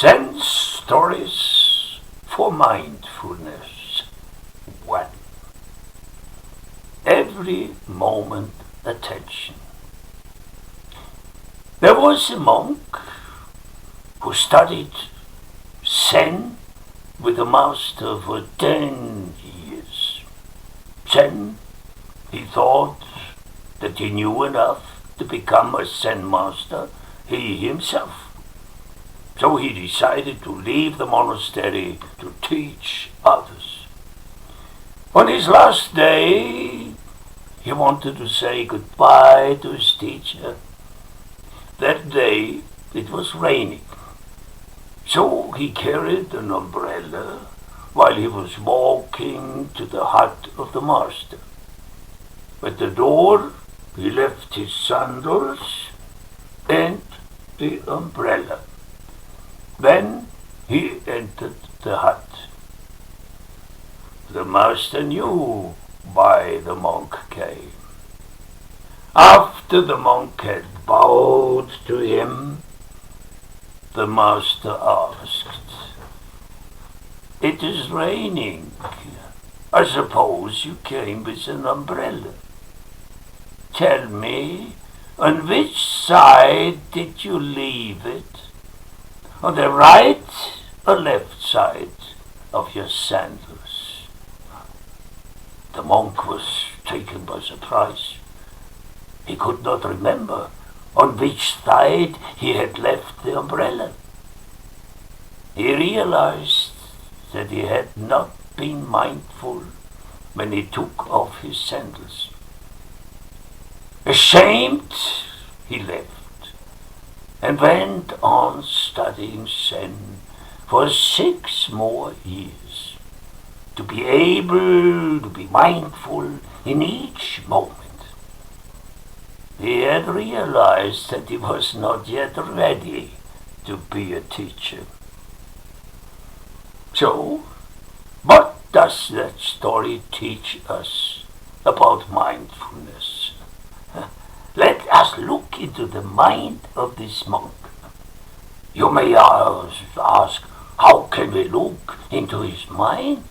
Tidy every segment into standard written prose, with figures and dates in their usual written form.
Zen stories for mindfulness. 1. Every moment attention. There was a monk who studied Zen with a master for 10 years. Then he thought that he knew enough to become a Zen master he himself. So he decided to leave the monastery to teach others. On his last day, he wanted to say goodbye to his teacher. That day, it was raining. So he carried an umbrella while he was walking to the hut of the master. At the door, he left his sandals and the umbrella. Then he entered the hut. The master knew why the monk came. After the monk had bowed to him, the master asked, "It is raining. I suppose you came with an umbrella. Tell me, on which side did you leave it? On the right or left side of your sandals?" The monk was taken by surprise. He could not remember on which side he had left the umbrella. He realized that he had not been mindful when he took off his sandals. Ashamed, he left and went on studying Zen for 6 more years, to be able to be mindful in each moment. He had realized that he was not yet ready to be a teacher. So, what does that story teach us about mindfulness? Let us look into the mind of this monk. You may ask, how can we look into his mind?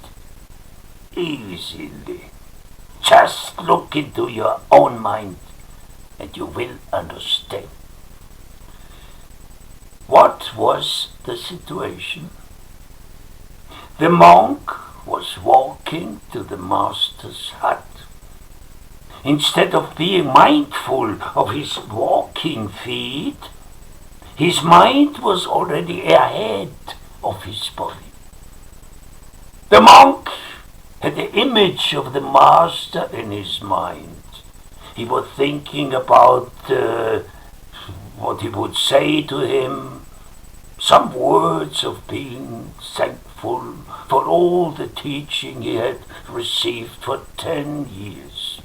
Easily. Just look into your own mind and you will understand. What was the situation? The monk was walking to the master's hut. Instead of being mindful of his walking feet, his mind was already ahead of his body. The monk had the image of the master in his mind. He was thinking about what he would say to him, some words of being thankful for all the teaching he had received for 10 years.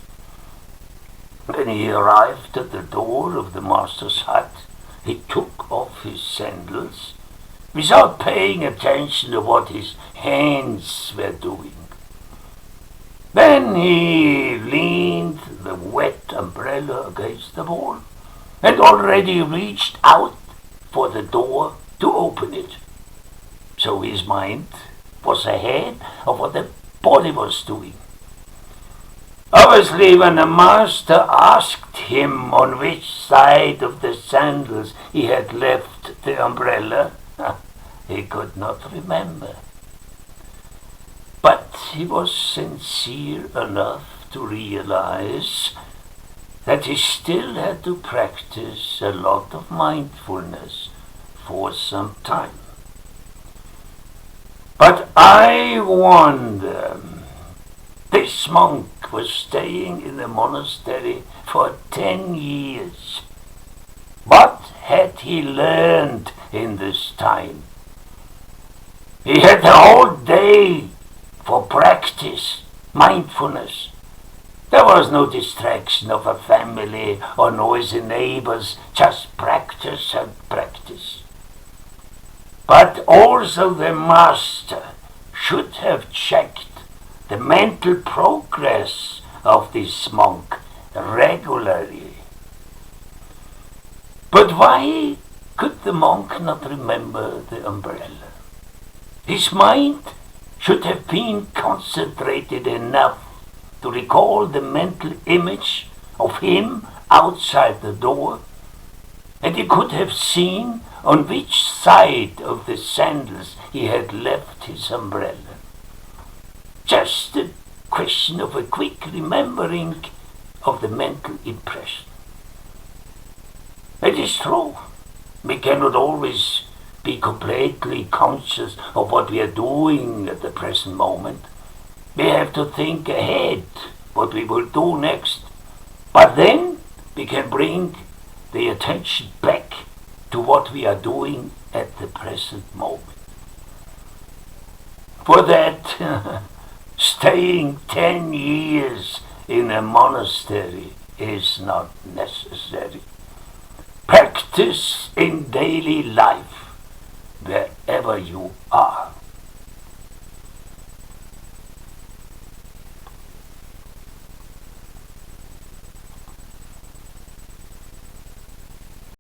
When he arrived at the door of the master's hut, he took off his sandals without paying attention to what his hands were doing. Then he leaned the wet umbrella against the wall and already reached out for the door to open it. So his mind was ahead of what the body was doing. Obviously, when the master asked him on which side of the sandals he had left the umbrella, he could not remember. But he was sincere enough to realize that he still had to practice a lot of mindfulness for some time. But I wonder, this monk was staying in the monastery for 10 years. What had he learned in this time? He had the whole day for practice, mindfulness. There was no distraction of a family or noisy neighbors, just practice and practice. But also the master should have checked the mental progress of this monk regularly. But why could the monk not remember the umbrella? His mind should have been concentrated enough to recall the mental image of him outside the door, and he could have seen on which side of the sandals he had left his umbrella. Just a question of a quick remembering of the mental impression. It is true, we cannot always be completely conscious of what we are doing at the present moment. We have to think ahead what we will do next. But then we can bring the attention back to what we are doing at the present moment. For that, staying 10 years in a monastery is not necessary. Practice in daily life wherever you are.